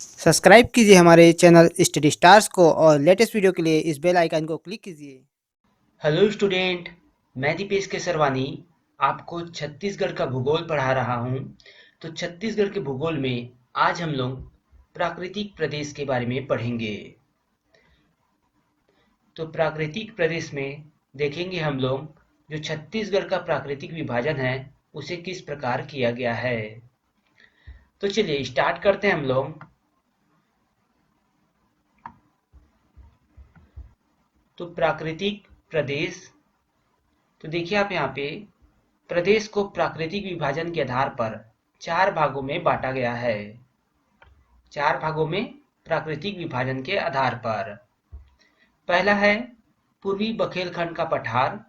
Subscribe कीजिए हमारे channel study stars को और लेटेस्ट वीडियो के लिए इस बेल आइकन को क्लिक कीजिए। हेलो स्टूडेंट, मैं दीपेश केसरवानी आपको छत्तीसगढ़ का भूगोल पढ़ा रहा हूँ। तो छत्तीसगढ़ के भूगोल में आज हम लोग प्राकृतिक प्रदेश के बारे में पढ़ेंगे। तो प्राकृतिक प्रदेश में देखेंगे हम लोग जो छत्तीसगढ़ का प्राकृतिक विभाजन है उसे किस प्रकार किया गया है। तो चलिए स्टार्ट करते हैं हम लोग। तो प्राकृतिक प्रदेश, तो देखिए आप यहाँ पे प्रदेश को प्राकृतिक विभाजन के आधार पर 4 भागों में बांटा गया है। 4 भागों में प्राकृतिक विभाजन के आधार पर। पहला है पूर्वी बघेलखंड का पठार,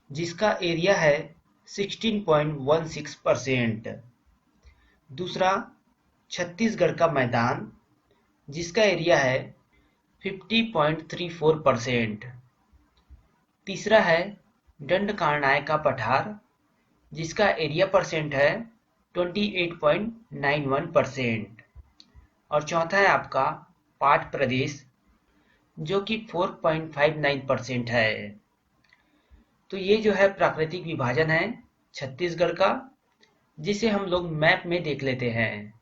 जिसका एरिया है 16.16%। दूसरा छत्तीसगढ़ का मैदान, जिसका एरिया है 50.34%। तीसरा है दंडकारण्य का पठार, जिसका एरिया परसेंट है 28.91%। और चौथा है आपका पाट प्रदेश, जो कि 4.59% है। तो ये जो है प्राकृतिक विभाजन है छत्तीसगढ़ का, जिसे हम लोग मैप में देख लेते हैं।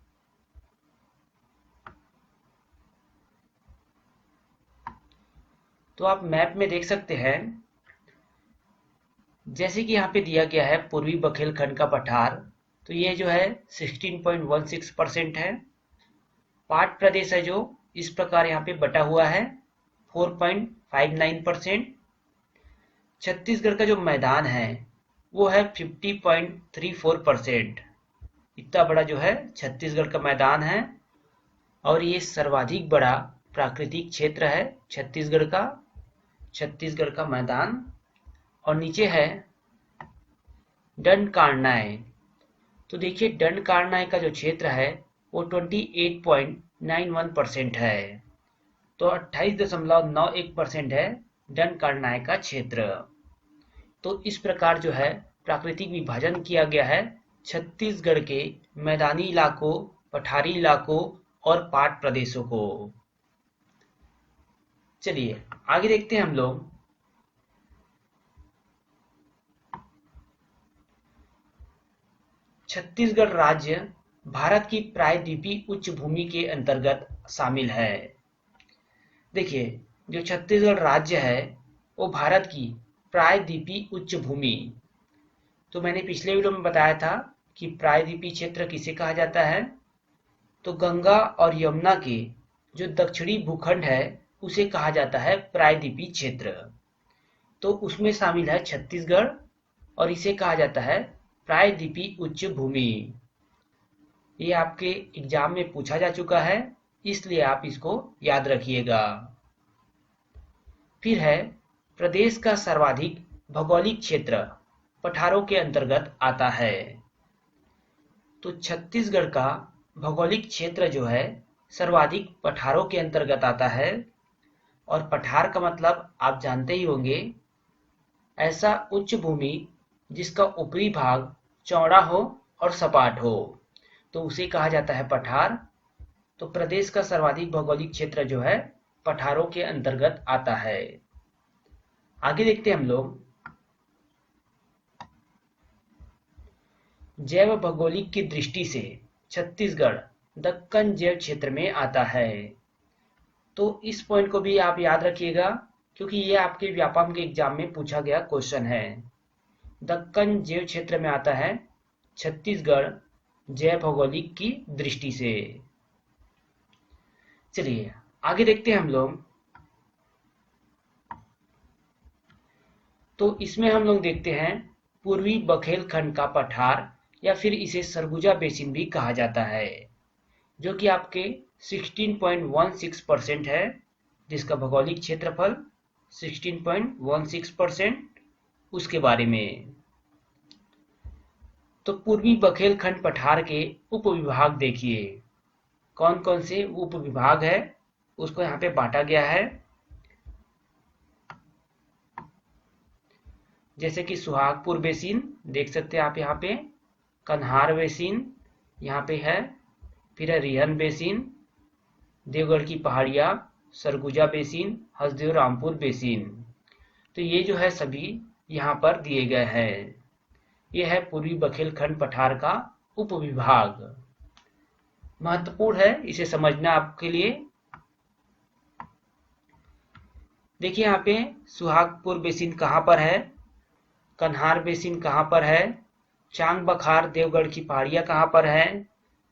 तो आप मैप में देख सकते हैं, जैसे कि यहाँ पे दिया गया है पूर्वी बघेलखंड का पठार, तो ये जो है 16.16% है। पाट प्रदेश है जो इस प्रकार यहाँ पे बटा हुआ है 4.59%। छत्तीसगढ़ का जो मैदान है वो है 50.34%। इतना बड़ा जो है छत्तीसगढ़ का मैदान है, और ये सर्वाधिक बड़ा प्राकृतिक क्षेत्र है छत्तीसगढ़ का मैदान। और नीचे है दंडकारण्य। तो देखिए दंडकारण्य का जो क्षेत्र है वो 28.91% है। तो 28.91% है दंडकारण्य का क्षेत्र। तो इस प्रकार जो है प्राकृतिक विभाजन किया गया है छत्तीसगढ़ के मैदानी इलाकों, पठारी इलाकों और पाट प्रदेशों को। चलिए आगे देखते हैं हम लोग। छत्तीसगढ़ राज्य भारत की प्रायद्वीपीय उच्च भूमि के अंतर्गत शामिल है। देखिए जो छत्तीसगढ़ राज्य है वो भारत की प्रायद्वीपीय उच्च भूमि, तो मैंने पिछले वीडियो में बताया था कि प्रायद्वीपीय क्षेत्र किसे कहा जाता है। तो गंगा और यमुना के जो दक्षिणी भूखंड है उसे कहा जाता है प्रायद्वीपीय क्षेत्र। तो उसमें शामिल है छत्तीसगढ़, और इसे कहा जाता है प्रायद्वीपीय उच्च भूमि। ये आपके एग्जाम में पूछा जा चुका है, इसलिए आप इसको याद रखिएगा। फिर है प्रदेश का सर्वाधिक भौगोलिक क्षेत्र पठारों के अंतर्गत आता है। तो छत्तीसगढ़ का भौगोलिक क्षेत्र जो है सर्वाधिक पठारों के अंतर्गत आता है। और पठार का मतलब आप जानते ही होंगे, ऐसा उच्च भूमि जिसका ऊपरी भाग चौड़ा हो और सपाट हो, तो उसे कहा जाता है पठार। तो प्रदेश का सर्वाधिक भौगोलिक क्षेत्र जो है पठारों के अंतर्गत आता है। आगे देखते हैं हम लोग। जैव भौगोलिक की दृष्टि से छत्तीसगढ़ दक्कन जैव क्षेत्र में आता है। तो इस पॉइंट को भी आप याद रखिएगा, क्योंकि ये आपके व्यापम के एग्जाम में पूछा गया क्वेश्चन है। दक्कन जैव क्षेत्र में आता है छत्तीसगढ़ जैव भौगोलिक की दृष्टि से। चलिए आगे देखते हैं हम लोग। तो इसमें हम लोग देखते हैं पूर्वी बघेलखंड का पठार, या फिर इसे सरगुजा बेसिन भी कहा जाता है, जो कि आपके 16.16% है, जिसका भौगोलिक क्षेत्रफल 16.16%। उसके बारे में तो पूर्वी बघेलखंड पठार के उपविभाग देखिए, कौन कौन से उपविभाग है उसको यहाँ पे बांटा गया है। जैसे कि सुहागपुर बेसिन देख सकते हैं आप यहाँ पे, कन्हार बेसिन यहाँ पे है, फिर है रिहन बेसिन, देवगढ़ की पहाड़ियाँ, सरगुजा बेसिन, हसदेव रामपुर बेसिन। तो ये जो है सभी यहाँ पर दिए गए हैं। ये है पूर्वी बघेलखंड पठार का उपविभाग। महत्वपूर्ण है इसे समझना आपके लिए। देखिए यहाँ पे सुहागपुर बेसिन कहाँ पर है, कन्हार बेसिन कहाँ पर है, चांग बखार देवगढ़ की पहाड़ियाँ कहाँ पर है,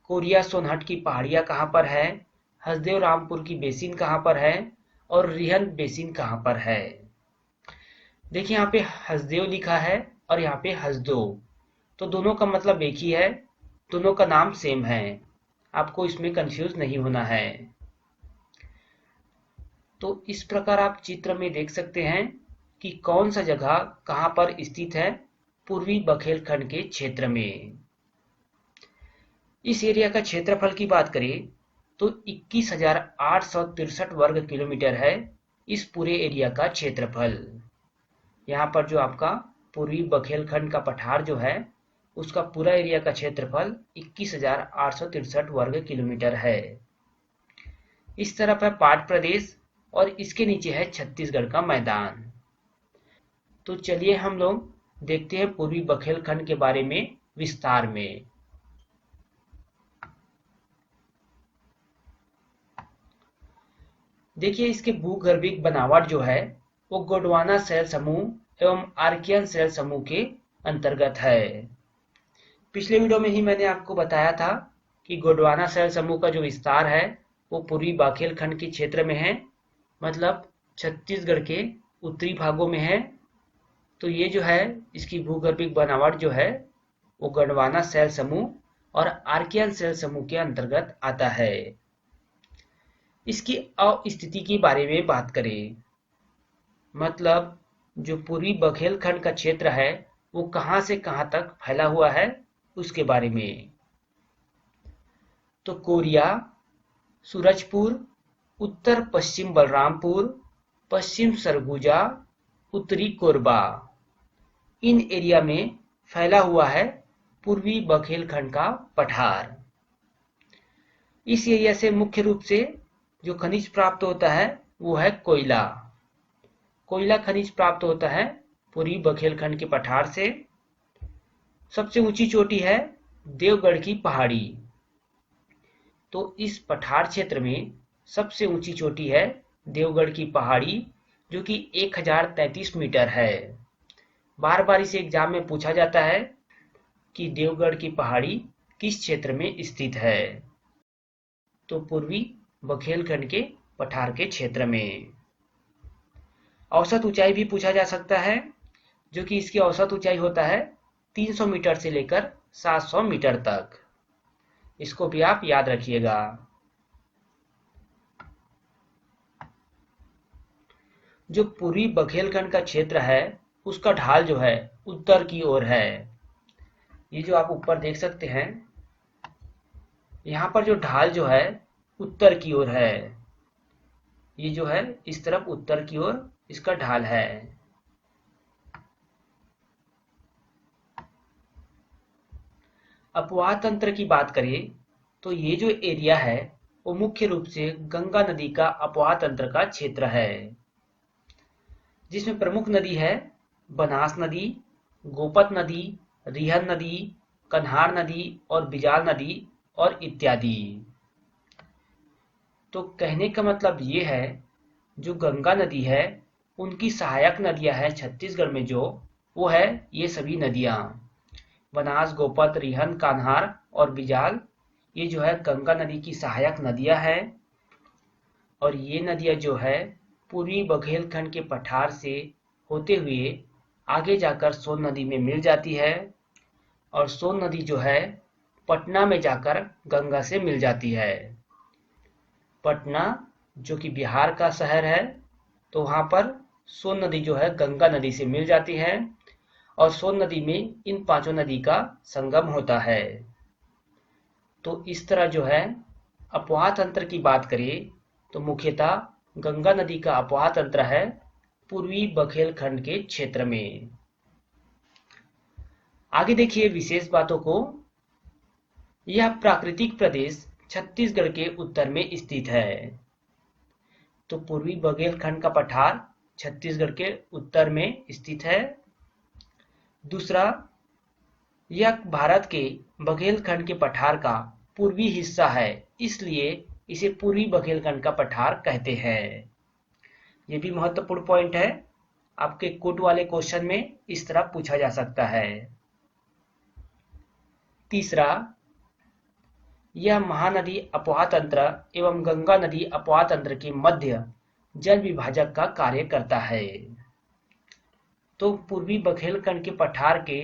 कोरिया सोनहट की पहाड़ियाँ कहाँ पर है, हसदेव रामपुर की बेसिन कहाँ पर है और रिहन बेसिन कहाँ पर है। देखिए यहाँ पे हसदेव लिखा है और यहाँ पे हसदो, तो दोनों का मतलब एक ही है, दोनों का नाम सेम है, आपको इसमें कंफ्यूज नहीं होना है। तो इस प्रकार आप चित्र में देख सकते हैं कि कौन सा जगह कहाँ पर स्थित है पूर्वी बघेलखंड के क्षेत्र में। इस एरिया का क्षेत्रफल की बात करें तो 21,863 वर्ग किलोमीटर है इस पूरे एरिया का क्षेत्रफल। यहाँ पर जो आपका पूर्वी बघेलखंड का पठार जो है उसका पूरा एरिया का क्षेत्रफल 21,863 वर्ग किलोमीटर है। इस तरफ है पाट प्रदेश और इसके नीचे है छत्तीसगढ़ का मैदान। तो चलिए हम लोग देखते हैं पूर्वी बघेलखंड के बारे में विस्तार में। देखिए इसके भूगर्भिक बनावट जो है वो गोंडवाना शैल समूह एवं आर्कियन शैल समूह के अंतर्गत है। पिछले वीडियो में ही मैंने आपको बताया था कि गोंडवाना शैल समूह का जो विस्तार है वो पूर्वी बघेलखंड के क्षेत्र में है, मतलब छत्तीसगढ़ के उत्तरी भागों में है। तो ये जो है इसकी भूगर्भिक बनावट जो है वो गोंडवाना शैल समूह और आर्कियन शैल समूह के अंतर्गत आता है। इसकी अवस्थिति के बारे में बात करें, मतलब जो पूर्वी बघेलखंड का क्षेत्र है वो कहाँ से कहाँ तक फैला हुआ है उसके बारे में। तो कोरिया, सूरजपुर, उत्तर पश्चिम बलरामपुर, पश्चिम सरगुजा, उत्तरी कोरबा, इन एरिया में फैला हुआ है पूर्वी बघेलखंड का पठार। इस एरिया से मुख्य रूप से जो खनिज प्राप्त होता है वो है कोयला। कोयला खनिज प्राप्त होता है पूर्वी बघेलखंड के पठार से। सबसे ऊंची चोटी है देवगढ़ की पहाड़ी। तो इस पठार क्षेत्र में सबसे ऊंची चोटी है देवगढ़ की पहाड़ी जो कि 1033 मीटर है। बार बार इस एग्जाम में पूछा जाता है कि देवगढ़ की पहाड़ी किस क्षेत्र में स्थित है। तो पूर्वी बघेलखंड के पठार के क्षेत्र में। औसत ऊंचाई भी पूछा जा सकता है, जो कि इसकी औसत ऊंचाई होता है 300 मीटर से लेकर 700 मीटर तक। इसको भी आप याद रखिएगा। जो पूर्वी बघेलखंड का क्षेत्र है उसका ढाल जो है उत्तर की ओर है। ये जो आप ऊपर देख सकते हैं, यहाँ पर जो ढाल जो है उत्तर की ओर है। ये जो है इस तरफ उत्तर की ओर इसका ढाल है। अपवाह तंत्र की बात करें तो ये जो एरिया है वो मुख्य रूप से गंगा नदी का अपवाह तंत्र का क्षेत्र है, जिसमें प्रमुख नदी है बनास नदी, गोपत नदी, रिहन नदी, कन्हार नदी और बिजाल नदी और इत्यादि। तो कहने का मतलब ये है जो गंगा नदी है उनकी सहायक नदियां हैं छत्तीसगढ़ में जो वो है ये सभी नदियां बनास, गोपत, रिहन, कान्हार और बिजाल। ये जो है गंगा नदी की सहायक नदियां हैं और ये नदियां जो है पूर्वी बघेलखंड के पठार से होते हुए आगे जाकर सोन नदी में मिल जाती है और सोन नदी जो है पटना में जाकर गंगा से मिल जाती है। पटना जो कि बिहार का शहर है, तो वहाँ पर सोन नदी जो है गंगा नदी से मिल जाती है और सोन नदी में इन पांचों नदी का संगम होता है। तो इस तरह जो है अपवाह तंत्र की बात करें तो मुख्यतः गंगा नदी का अपवाह तंत्र है पूर्वी बघेलखंड के क्षेत्र में। आगे देखिए विशेष बातों को। यह प्राकृतिक प्रदेश छत्तीसगढ़ के उत्तर में स्थित है। तो पूर्वी बघेलखंड का पठार छत्तीसगढ़ के उत्तर में स्थित है। दूसरा, यह भारत के बघेलखंड के पठार का पूर्वी हिस्सा है, इसलिए इसे पूर्वी बघेलखंड का पठार कहते हैं। यह भी महत्वपूर्ण पॉइंट है, आपके कोट वाले क्वेश्चन में इस तरह पूछा जा सकता है। तीसरा, यह महानदी अपवाह तंत्र एवं गंगा नदी अपवाह तंत्र के मध्य जल विभाजक का कार्य करता है। तो पूर्वी बघेलखंड के पठार के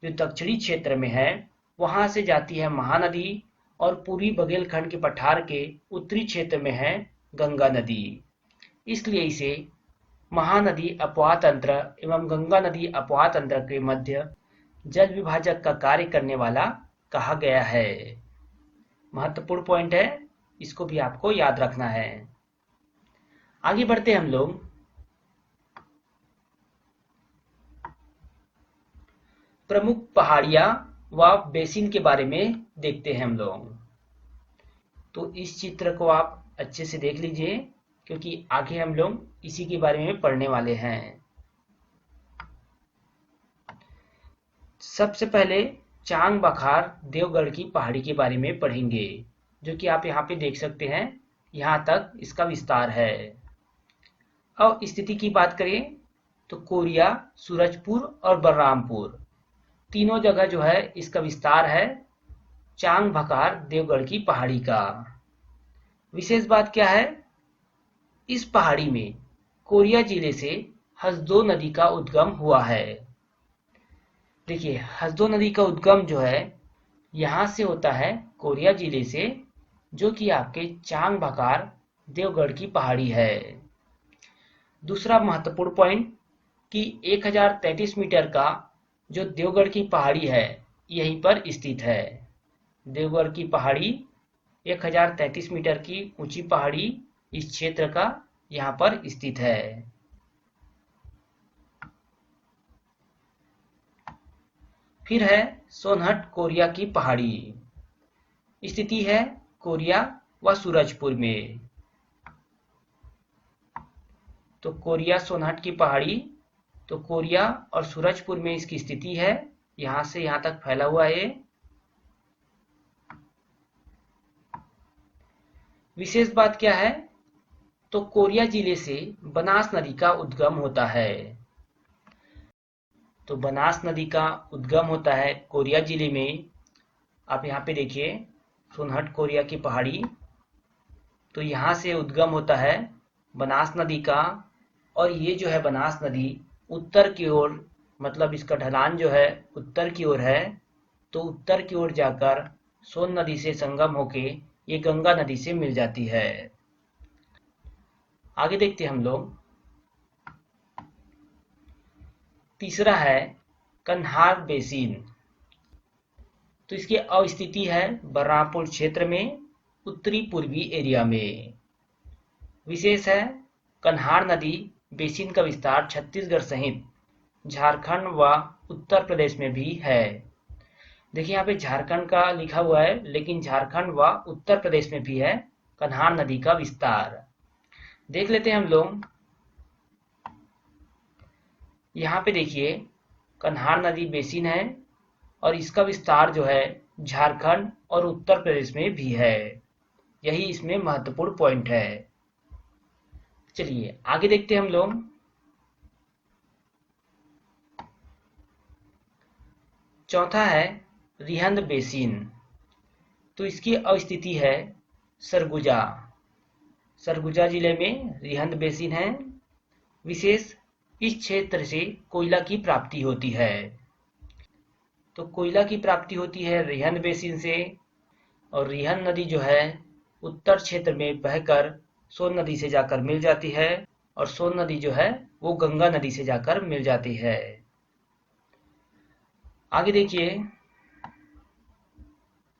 जो दक्षिणी क्षेत्र में है वहां से जाती है महानदी, और पूर्वी बघेलखंड के पठार के उत्तरी क्षेत्र में है गंगा नदी, इसलिए इसे महानदी अपवाह तंत्र एवं गंगा नदी अपवाह तंत्र के मध्य जल विभाजक का कार्य करने वाला कहा गया है। महत्वपूर्ण पॉइंट है, इसको भी आपको याद रखना है। आगे बढ़ते हम लोग प्रमुख पहाड़ियां व बेसिन के बारे में देखते हैं हम लोग। तो इस चित्र को आप अच्छे से देख लीजिए, क्योंकि आगे हम लोग इसी के बारे में पढ़ने वाले हैं। सबसे पहले चांग बखार देवगढ़ की पहाड़ी के बारे में पढ़ेंगे, जो कि आप यहाँ पे देख सकते हैं, यहाँ तक इसका विस्तार है। अब स्थिति की बात करें तो कोरिया, सूरजपुर और बलरामपुर तीनों जगह जो है इसका विस्तार है चांग बखार देवगढ़ की पहाड़ी का। विशेष बात क्या है, इस पहाड़ी में कोरिया जिले से हसदो नदी का उद्गम हुआ है। देखिए, हसदो नदी का उद्गम जो है यहाँ से होता है कोरिया जिले से, जो कि आपके चांग बखार देवगढ़ की पहाड़ी है। दूसरा महत्वपूर्ण पॉइंट कि 1033 मीटर का जो देवगढ़ की पहाड़ी है यहीं पर स्थित है। देवगढ़ की पहाड़ी 1033 मीटर की ऊंची पहाड़ी इस क्षेत्र का यहाँ पर स्थित है। फिर है सोनहट कोरिया की पहाड़ी, स्थिति है कोरिया व सूरजपुर में। तो कोरिया सोनहट की पहाड़ी, तो कोरिया और सूरजपुर में इसकी स्थिति है, यहां से यहां तक फैला हुआ है। विशेष बात क्या है, तो कोरिया जिले से बनास नदी का उद्गम होता है। तो बनास नदी का उद्गम होता है कोरिया जिले में। आप यहाँ पे देखिए सोनहट कोरिया की पहाड़ी, तो यहाँ से उद्गम होता है बनास नदी का, और ये जो है बनास नदी उत्तर की ओर, मतलब इसका ढलान जो है उत्तर की ओर है, तो उत्तर की ओर जाकर सोन नदी से संगम होके ये गंगा नदी से मिल जाती है। आगे देखते हैं हम लोग। तीसरा है कन्हार बेसिन, तो इसकी अवस्थिति है बलरामपुर क्षेत्र में, उत्तरी पूर्वी एरिया में। विशेष है कन्हार नदी बेसिन का विस्तार छत्तीसगढ़ सहित झारखंड व उत्तर प्रदेश में भी है। देखिए यहाँ पे झारखंड का लिखा हुआ है, लेकिन झारखंड व उत्तर प्रदेश में भी है कन्हार नदी का विस्तार। देख लेते हैं हम लोग। यहाँ पे देखिए कन्हार नदी बेसिन है, और इसका विस्तार जो है झारखंड और उत्तर प्रदेश में भी है। यही इसमें महत्वपूर्ण पॉइंट है। चलिए आगे देखते हैं हम लोग। चौथा है रिहंद बेसिन, तो इसकी अवस्थिति है सरगुजा। सरगुजा जिले में रिहंद बेसिन है। विशेष इस क्षेत्र से कोयला की प्राप्ति होती है। तो कोयला की प्राप्ति होती है रिहंद बेसिन से, और रिहंद नदी जो है उत्तर क्षेत्र में बहकर सोन नदी से जाकर मिल जाती है, और सोन नदी जो है वो गंगा नदी से जाकर मिल जाती है। आगे देखिए,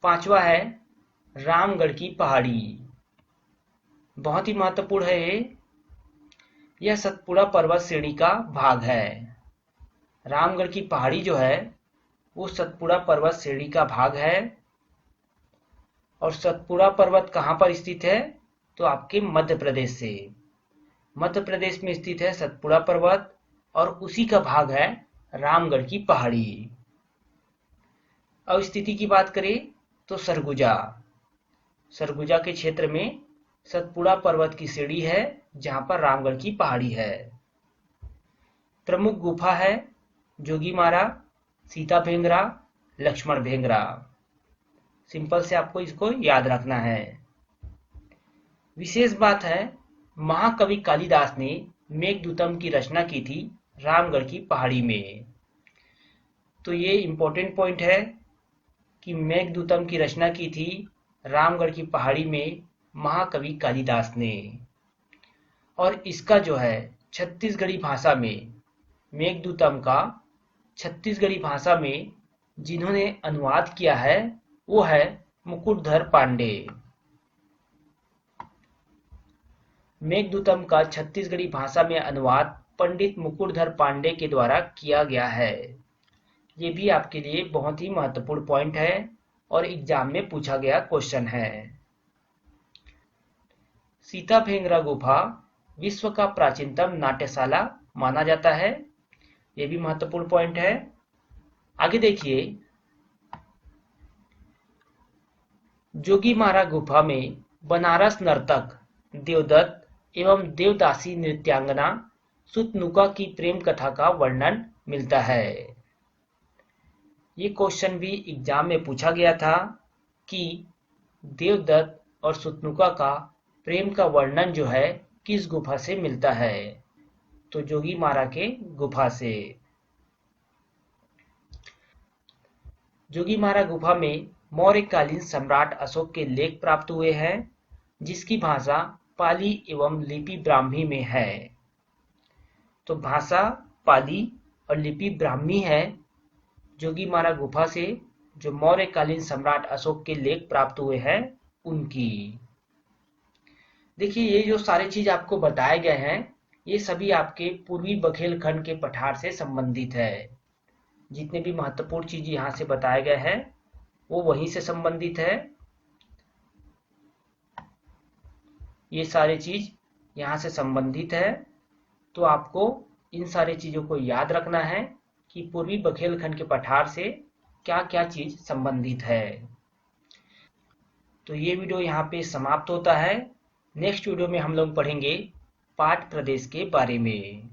पांचवा है रामगढ़ की पहाड़ी। बहुत ही महत्वपूर्ण है ये। यह सतपुड़ा पर्वत श्रेणी का भाग है। रामगढ़ की पहाड़ी जो है वो सतपुड़ा पर्वत श्रेणी का भाग है। और सतपुड़ा पर्वत कहाँ पर स्थित है? तो आपके मध्य प्रदेश से। मध्य प्रदेश में स्थित है सतपुड़ा पर्वत और उसी का भाग है रामगढ़ की पहाड़ी। अब स्थिति की बात करें तो सरगुजा के क्षेत्र में सतपुड़ा पर्वत की सीढ़ी है जहां पर रामगढ़ की पहाड़ी है। प्रमुख गुफा है जोगीमारा, सीता भेंगरा, लक्ष्मण भेंगरा। सिंपल से आपको इसको याद रखना है। विशेष बात है महाकवि कालिदास ने मेघदूतम की रचना की थी रामगढ़ की पहाड़ी में। तो ये इंपॉर्टेंट पॉइंट है कि मेघदूतम की रचना की थी रामगढ़ की पहाड़ी में महाकवि कालिदास ने। और इसका जो है छत्तीसगढ़ी भाषा में मेघदूतम का छत्तीसगढ़ी भाषा में जिन्होंने अनुवाद किया है वो है मुकुटधर पांडे। मेघदूतम का छत्तीसगढ़ी भाषा में अनुवाद पंडित मुकुटधर पांडे के द्वारा किया गया है। ये भी आपके लिए बहुत ही महत्वपूर्ण पॉइंट है और एग्जाम में पूछा गया क्वेश्चन है। सीता भेंगरा गुफा विश्व का प्राचीनतम नाट्यशाला माना जाता है। ये भी महत्वपूर्ण पॉइंट है। आगे देखिए, जोगीमारा गुफा में बनारस नर्तक देवदत्त एवं देवदासी नृत्यांगना सुतनुका की प्रेम कथा का वर्णन मिलता है। ये क्वेश्चन भी एग्जाम में पूछा गया था कि देवदत्त और सुतनुका का प्रेम का वर्णन जो है किस गुफा से मिलता है? तो जोगीमारा के गुफा से। जोगीमारा गुफा में मौर्यकालीन सम्राट अशोक के लेख प्राप्त हुए हैं जिसकी भाषा पाली एवं लिपि ब्राह्मी में है। तो भाषा पाली और लिपि ब्राह्मी है जोगीमारा गुफा से जो मौर्यकालीन सम्राट अशोक के लेख प्राप्त हुए हैं उनकी। देखिए, ये जो सारे चीज आपको बताए गए हैं ये सभी आपके पूर्वी बघेलखंड के पठार से संबंधित है। जितने भी महत्वपूर्ण चीज यहाँ से बताए गए हैं वो वहीं से संबंधित है। ये सारे चीज यहाँ से संबंधित है। तो आपको इन सारे चीजों को याद रखना है कि पूर्वी बघेलखंड के पठार से क्या क्या चीज संबंधित है। तो ये वीडियो यहाँ पे समाप्त होता है। नेक्स्ट वीडियो में हम लोग पढ़ेंगे पाट प्रदेश के बारे में।